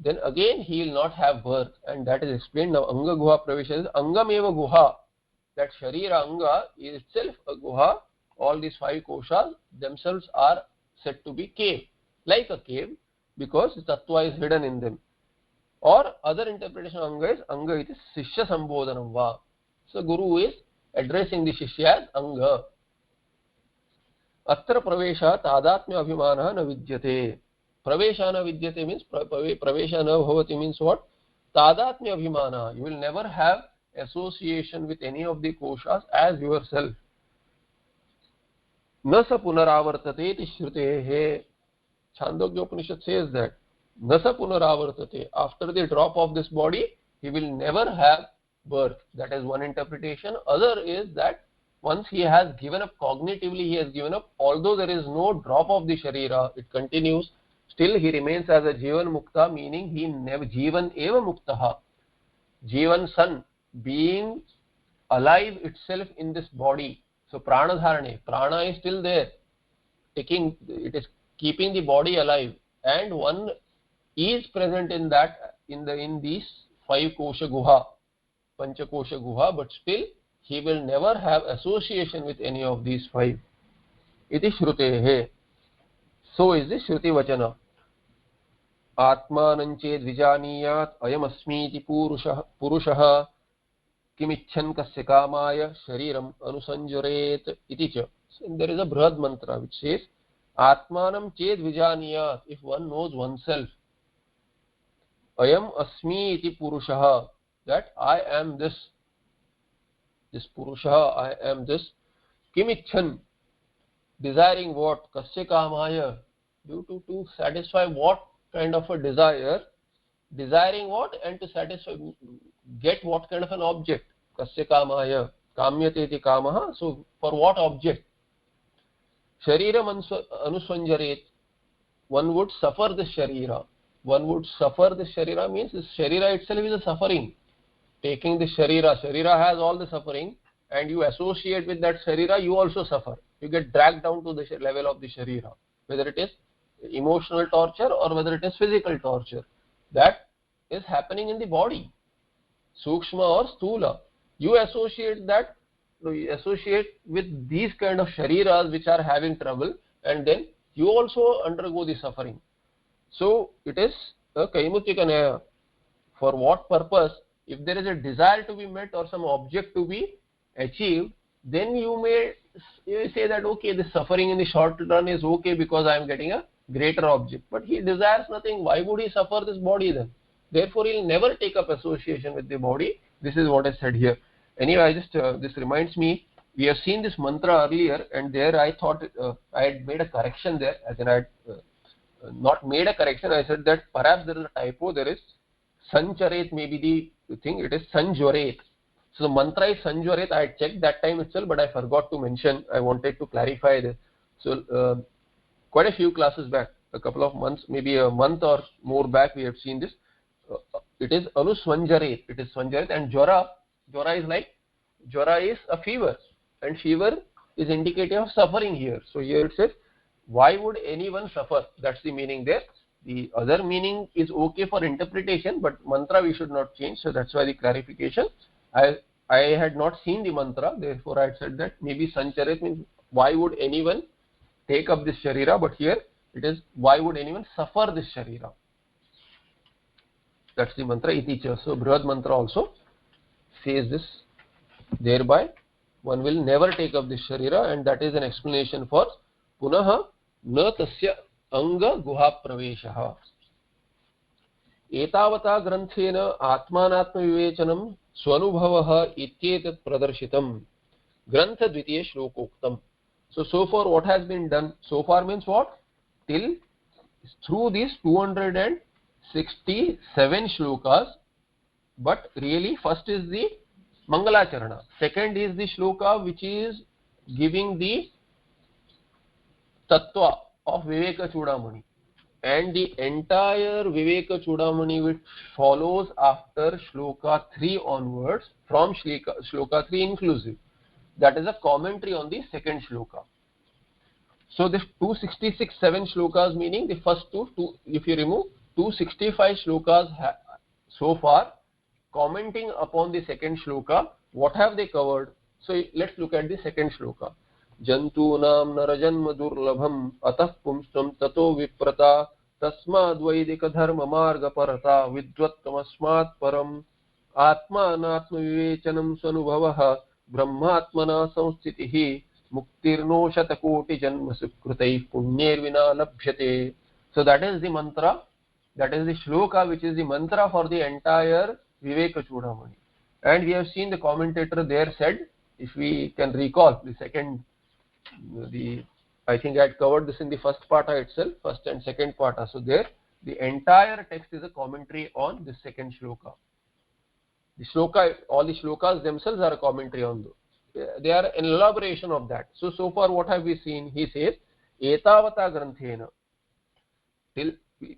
S1: Then again he will not have birth, and that is explained now. Anga guha pravesha is angam eva guha, that sharira anga is itself a guha. All these five koshas themselves are said to be cave, like a cave, because the tattva is hidden in them. Or other interpretation of anga is anga iti shishya sambodhanam va. So guru is addressing the shishya as anga. Atra pravesha tadatmya abhimana na vidyate. Pravesha na vidyate means pravesha na bhavati means what? Tadatmya abhimana. You will never have association with any of the koshas as yourself. Na sa punaravartate iti shrutehe. Chandogya Upanishad says that na sa punaravartate, after the drop of this body he will never have birth. That is one interpretation. Other is that once he has given up cognitively, he has given up, although there is no drop of the sharira, it continues, still he remains as a jivan mukta, meaning he never, jivan eva muktaha, jivan san, being alive itself in this body. So prana dharane, prana is still there, it is keeping the body alive, and one is present in that, in these five kosha guha, pancha kosha guha, but still he will never have association with any of these five. Iti shrutehe. So is the shruti vachana. Atmanam ched vijaniyat ayam asmiti purushah kimichan kasya kamaya shariram anusanjaret iti cha. So there is a brihad mantra which says Atmanam ched vijaniyat, if one knows oneself, ayam asmi iti purushah, that I am this purusha, I am this, kimichan, desiring what, kasya kamaya, due to satisfy what kind of a desire, desiring what, and to satisfy, get what kind of an object, kasya kamaya, kamyate iti kamaha, so for what object, shariram anusvanjaret, one would suffer the sharira, means the sharira itself is a suffering. Taking the sharira has all the suffering, and you associate with that sharira, you also suffer. You get dragged down to the level of the sharira, whether it is emotional torture or whether it is physical torture. That is happening in the body, sukshma or stula. You associate with these kind of shariras which are having trouble, and then you also undergo the suffering. So it is a kaimutika naya. For what purpose? If there is a desire to be met or some object to be achieved, then you may you say that okay, the suffering in the short run is okay because I am getting a greater object, but he desires nothing. Why would he suffer this body then? Therefore he will never take up association with the body. This is what is said here. Anyway, I just this reminds me, we have seen this mantra earlier, and there I thought I had made a correction there, as in I had not made a correction. I said that perhaps there is a typo. There is sancharet, maybe the thing, it is sanjoret. So the mantra is sanjoret. I had checked that time itself, but I forgot to mention. I wanted to clarify this. So quite a few classes back, a couple of months, maybe a month or more back, we have seen this. It is anuswanjaret. It is swanjaret, and jora is like, jora is a fever, and fever is indicative of suffering here. So here it says, why would anyone suffer? That's the meaning there. The other meaning is okay for interpretation, but mantra we should not change. So that's why the clarification. I had not seen the mantra, therefore I had said that maybe sancharet means why would anyone take up this sharira, but here it is why would anyone suffer this sharira. That's the mantra iti cha. So Brihad mantra also says this. Thereby one will never take up this sharira, and that is an explanation for punaha na tasya anga guha praveshaha. एतावता ग्रंथेन आत्मानात्म विवेचनम स्वानुभवः इत्येतत् प्रदर्शितम ग्रंथ द्वितीय श्लोकोक्तम. So far what has been done? So far means what? Till through these 267 shlokas, but really first is the Mangalacharana, second is the shloka which is giving the tattva of Viveka Chudamani, and the entire Viveka Chudamani which follows after shloka 3 onwards, from shloka 3 inclusive, that is a commentary on the second shloka. So this 7 shlokas, meaning the first two, if you remove 265 shlokas so far, commenting upon the second shloka, what have they covered? So let's look at the second shloka. Jantunam narajanma durlabham atah pumstam tato viprata tasmad vaidika dharma marga parata vidvatkamasmat param atmanatma vivechanam sanubhavah brahmatmana samstitihi muktirno shatakoti janma sukrutai punyervina labhyate. So that is the mantra, that is the shloka which is the mantra for the entire Viveka Chudamani. And we have seen the commentator there said, if we can recall the second, I think I had covered this in the first parta itself, first and second parta. So there the entire text is a commentary on the second shloka. The shloka, all the shlokas themselves are a commentary on those. They are an elaboration of that. So far what have we seen? He says, etavata granthena, till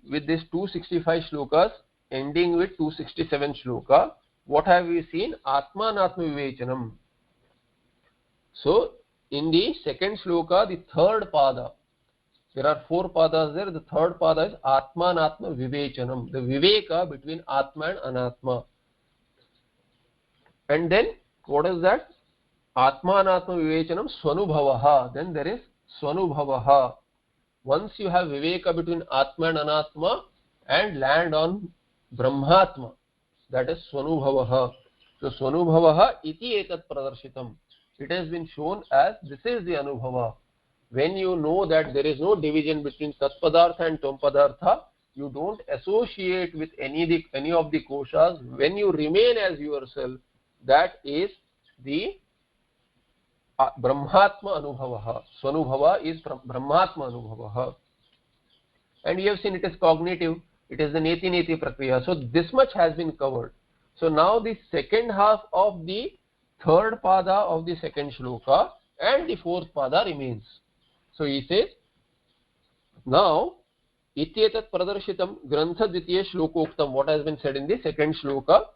S1: with this 265 shlokas ending with 267 shloka, what have we seen? Atmanatma vivechanam. So in the second shloka, the third pada, there are 4 padas there. The third pada is Atmanatma Vivechanam, the Viveka between Atma and Anatma. And then what is that? Atmanatma Vivechanam Swanubhavaha. Then there is Swanubhavaha. Once you have Viveka between Atma and Anatma and land on Brahmatma, that is Swanubhavaha. So Swanubhavaha iti etat pradarshitam. It has been shown as this is the Anubhava. When you know that there is no division between Tat Padartha and Tvam Padartha, you don't associate with any of the koshas. When you remain as yourself, that is the Brahmatma Anubhava. Swanubhava is Brahmatma Anubhava. And we have seen it is cognitive. It is the Neti Neti Prakriya. So this much has been covered. So now the second half of the third pada of the second shloka and the fourth pada remains. So he says, now ityetat pradarshitam grantha dvitiya shlokoktam, what has been said in the second shloka,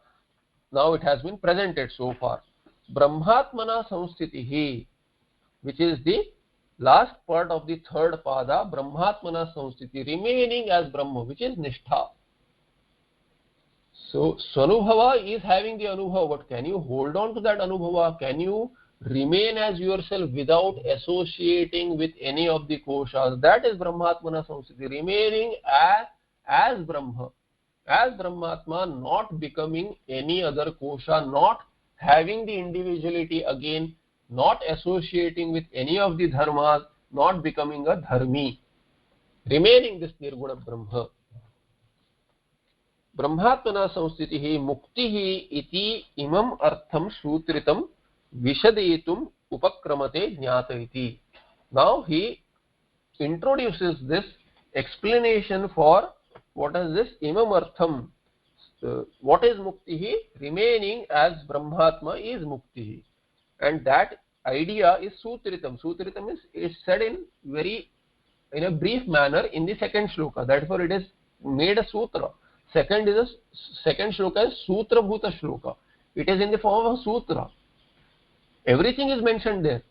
S1: now it has been presented so far. Brahmatmana samstitihi, which is the last part of the third pada, Brahmatmana samstiti, remaining as Brahma, which is Nishtha. So Swanubhava is having the Anubhava, but can you hold on to that Anubhava? Can you remain as yourself without associating with any of the koshas? That is Brahmatmana samstiti, remaining as Brahma, as Brahmatma, not becoming any other kosha, not having the individuality again not associating with any of the dharmas, not becoming a dharmi, remaining this nirguna brahma. ब्रह्मात्मना संस्थितिः मुक्तिः इति इमम् अर्थं सूत्रितं विशदयितुम् उपक्रमते ज्ञात इति. Now he introduces this explanation for what is this imam artham. What is muktihi? Remaining as Brahmatma is muktihi, and that idea is sutritam. Sutritam is said in a brief manner in the second shloka. Therefore, it is made a sutra. Second shloka is sutra bhuta shloka. It is in the form of a sutra. Everything is mentioned there,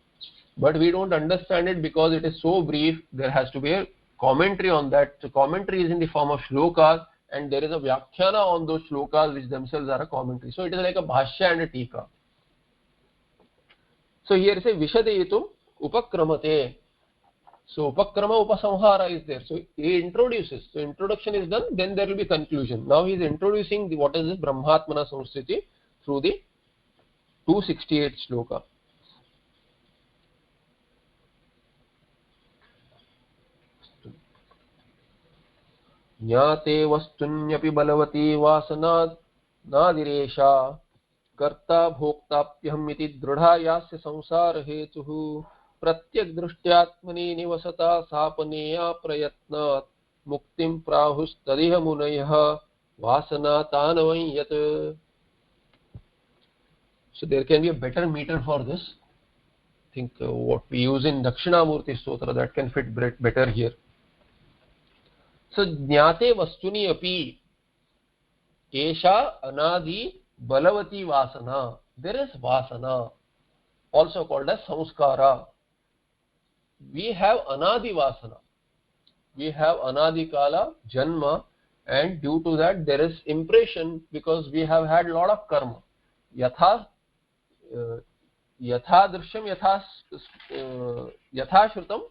S1: but we don't understand it because it is so brief. There has to be a commentary on that. The commentary is in the form of shlokas, and there is a vyakhyana on those shlokas which themselves are a commentary. So it is like a bhashya and a tika. So here it says vishadayitum upakramate. So upakrama upasamhara is there. So he introduces. So introduction is done, then there will be conclusion. Now he is introducing what is this Brahmatmana Samskriti through the 268 shloka. ज्ञाते वस्तुन्यपि बलवती वासना नादिरेशा कर्ता भोक्ताप्यहम् इति दृढ़ा यास्य संसार हेतुः प्रत्यक् दृष्ट्यात्मनि निवसता सापनेया प्रयत्नात् मुक्तिं प्राहुस्तदिह मुनयः वासना तानवं यत्. So there can be a better meter for this. I think what we use in Dakshinamurti Stotra, that can fit better here. So jnate vastuni api esha anadi balavati vasana. There is vasana, also called as samskara. We have anadi vasana. We have anadi kala, janma, and due to that there is impression because we have had a lot of karma. Yatha drishyam yatha shrutam,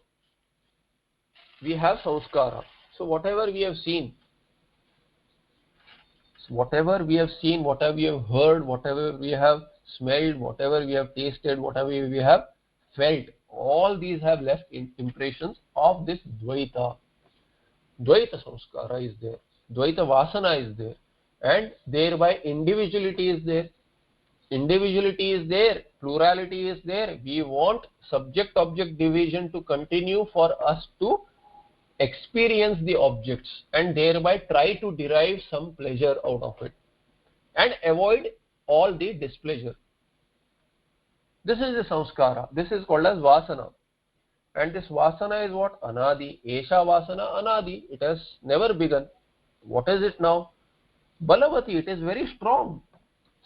S1: we have samskara. So whatever we have seen, whatever we have heard, whatever we have smelled, whatever we have tasted, whatever we have felt, all these have left impressions of this dvaita. Dvaita samskara is there, dvaita vasana is there, and thereby individuality is there. Individuality is there, plurality is there. We want subject-object division to continue for us to experience the objects and thereby try to derive some pleasure out of it and avoid all the displeasure. This is the samskara. This is called as vasana. And this vasana is what? Anadi. Esha vasana anadi. It has never begun. What is it now? Balavati. It is very strong.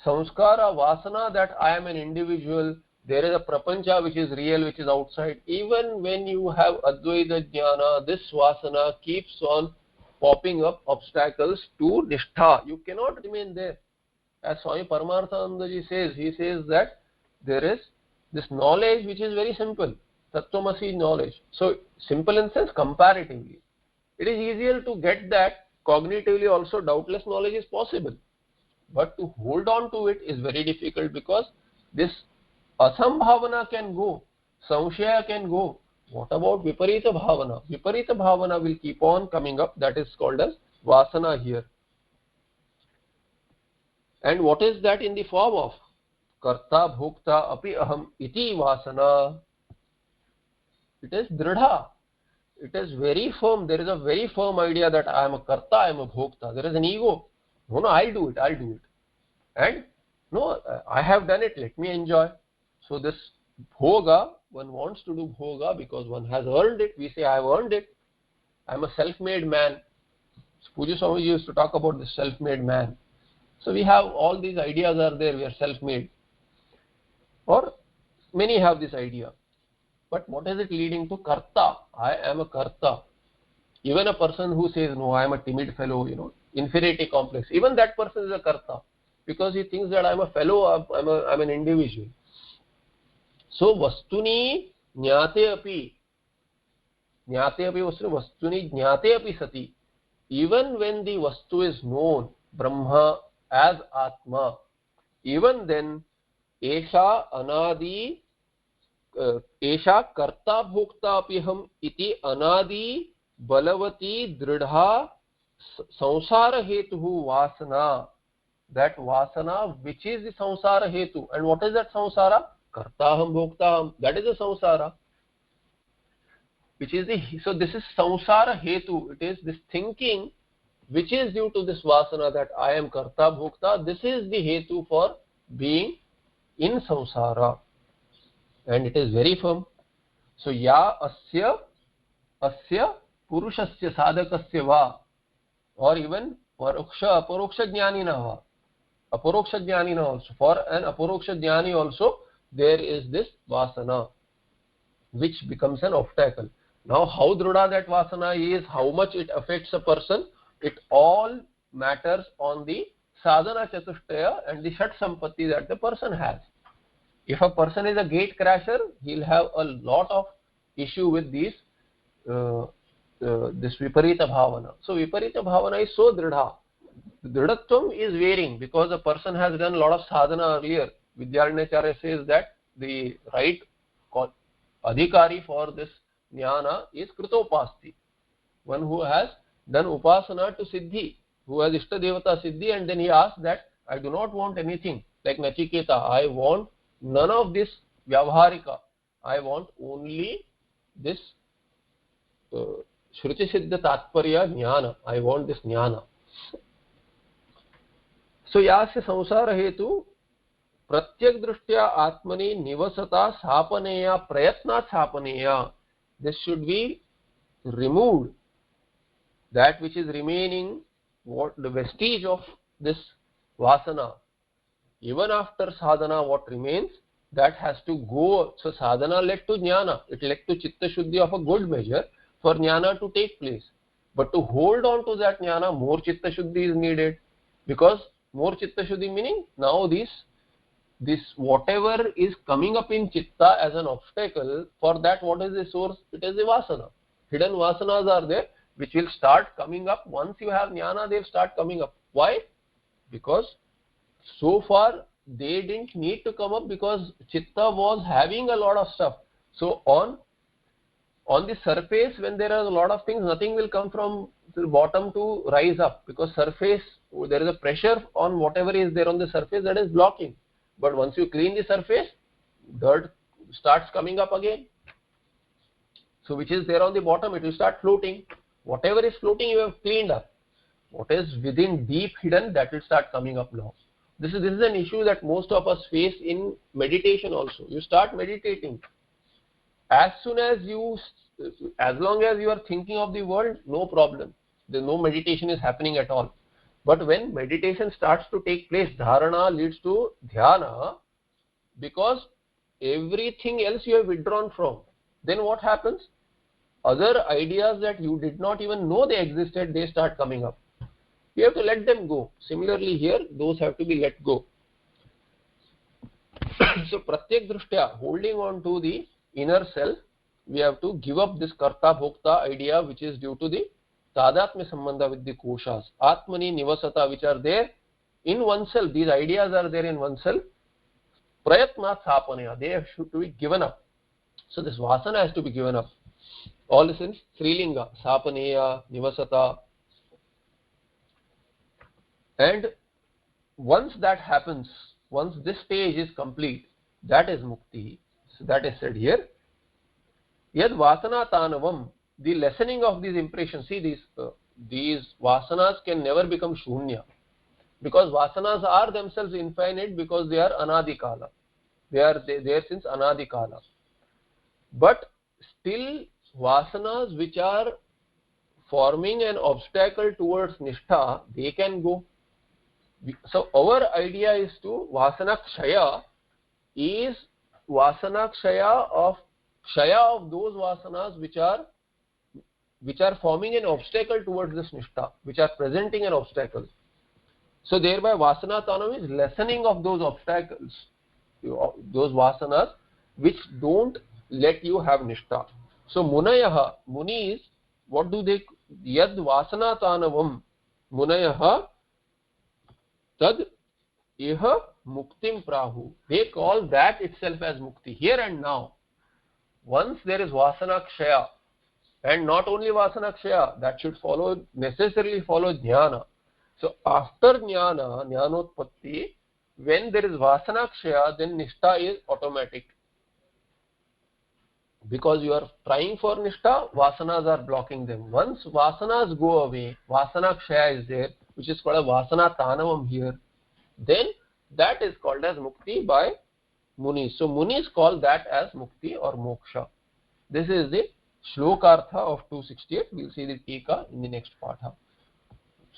S1: Samskara, vasana, that I am an individual. There is a prapancha which is real, which is outside. Even when you have Advaita Jnana, this vasana keeps on popping up obstacles to nishtha. You cannot remain there. As Swami Paramarthanandaji says, he says that there is this knowledge which is very simple. Tattvamasi knowledge. So, simple in sense comparatively. It is easier to get that. Cognitively also doubtless knowledge is possible. But to hold on to it is very difficult because this asambhavana can go, samshaya can go. What about viparita bhavana? Viparita bhavana will keep on coming up. That is called as vasana here. And what is that in the form of? Karta bhokta api aham iti vasana. It is dridha. It is very firm. There is a very firm idea that I am a karta, I am a bhokta. There is an ego. No, I'll do it. And no, I have done it. Let me enjoy. So this bhoga, one wants to do bhoga because one has earned it. We say, I have earned it. I am a self-made man. So Pujya Swamiji used to talk about the self-made man. So we have all these ideas are there. We are self-made. Or many have this idea. But what is it leading to? Karta. I am a karta. Even a person who says, no, I am a timid fellow, inferiority complex. Even that person is a karta. Because he thinks that I am a fellow, I am an individual. So, vastuni jnate api. Jnate api vastuni jnate api sati. Even when the vastu is known, Brahma as Atma, even then, esha anadi एषा कर्ता भोक्ता अपि हम इति अनादि बलवती दृढ़ा संसार हेतु वासना. That vasana which is the samsara hetu. And what is that samsara? Kartaham bhoktaham. That is the samsara. Which is the, so this is samsara hetu. It is this thinking which is due to this vasana that I am karta bhokta. This is the hetu for being in samsara. And it is very firm. So ya asya purushasya sadhakasya va, or even paroksha aparoksha jnanina va. Aparoksha jnanina also. For an aparoksha jnani also there is this vasana which becomes an obstacle. Now how dhrudha that vasana is, how much it affects a person, it all matters on the sadhana chatushtaya and the shat sampatti that the person has. If a person is a gate crasher, he'll have a lot of issue with these this viparita bhavana. So viparita bhavana is so dridha. Dridhatvam is varying because a person has done a lot of sadhana earlier. Vidyaranyacharya says that the right adhikari for this jnana is krutopasti. One who has done upasana to siddhi, who has ishta devata siddhi, and then he asks that I do not want anything. Like Nachiketa, I want none of this vyavharika. I want only this shruti siddha tatparya jnana. I want this jnana. So yasya samsara hetu pratyek drishtya atmani nivasata sapaneya prayatna sapaneya. This should be removed. That which is remaining, what the vestige of this vasana, even after sadhana, what remains, that has to go. So sadhana led to jnana. It led to chitta shuddhi of a good measure for jnana to take place. But to hold on to that jnana, more chitta shuddhi is needed. Because more chitta shuddhi meaning now this whatever is coming up in chitta as an obstacle, for that what is the source? It is the vasana. Hidden vasanas are there which will start coming up. Once you have jnana, they'll start coming up. Why? Because so far they didn't need to come up because chitta was having a lot of stuff. So on the surface, when there are a lot of things, nothing will come from the bottom to rise up, because surface, there is a pressure on whatever is there on the surface that is blocking. But once you clean the surface, dirt starts coming up again. So which is there on the bottom, it will start floating. Whatever is floating, you have cleaned up. What is within deep hidden, that will start coming up now. This is an issue that most of us face in meditation also. You start meditating. As long as you are thinking of the world, no problem. There no meditation is happening at all. But when meditation starts to take place, dharana leads to dhyana, because everything else you have withdrawn from. Then what happens? Other ideas that you did not even know they existed, they start coming up. You have to let them go. Similarly here, those have to be let go. So pratyek drishtya, holding on to the inner self, we have to give up this karta bhokta idea which is due to the tadatmya sambandha with the koshas. Atmani nivasata, which are there in oneself. These ideas are there in oneself. Prayatna sapanaya, they should be given up. So this vasana has to be given up. All this in Srilinga, sapaneya, nivasata. And once that happens, once this stage is complete, that is mukti. So that is said here. Yad vasana tanavam, the lessening of these impressions. See, these vasanas can never become shunya, because vasanas are themselves infinite, because they are anadikala. They are there since anadikala. But still, vasanas which are forming an obstacle towards nishtha, they can go. So our idea is to vasana kshaya is vasana kshaya of those vasanas which are forming an obstacle towards this nishtha, which are presenting an obstacle. So thereby vasana tanam is lessening of those obstacles, those vasanas which don't let you have nishtha. So munayaha, munis, what do they, yad vasana tanavam munayaha tad iha muktim prahu. They call that itself as mukti, here and now. once there is vasana kshaya, and not only vasana kshaya, that should necessarily follow jnana. So after jnana, jnanotpatti, when there is vasana kshaya, then nishtha is automatic, because you are trying for nishtha, vasanas are blocking them. Once vasanas go away, vasana kshaya is there, which is called a vasana tanavam here, then that is called as mukti by Munis. So Munis call that as mukti or moksha. This is the shlokartha of 268. We will see the tika in the next patha.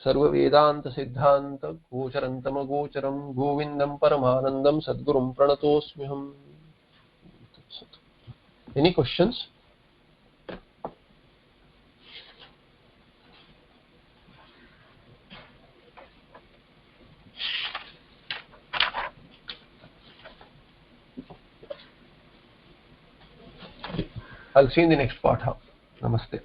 S1: Sarva Vedanta Siddhanta Gocharantam Agocharam Govindam Paramanandam Sadgurum Pranatosmiham. Any questions? I'll see you in the next patha. Namaste.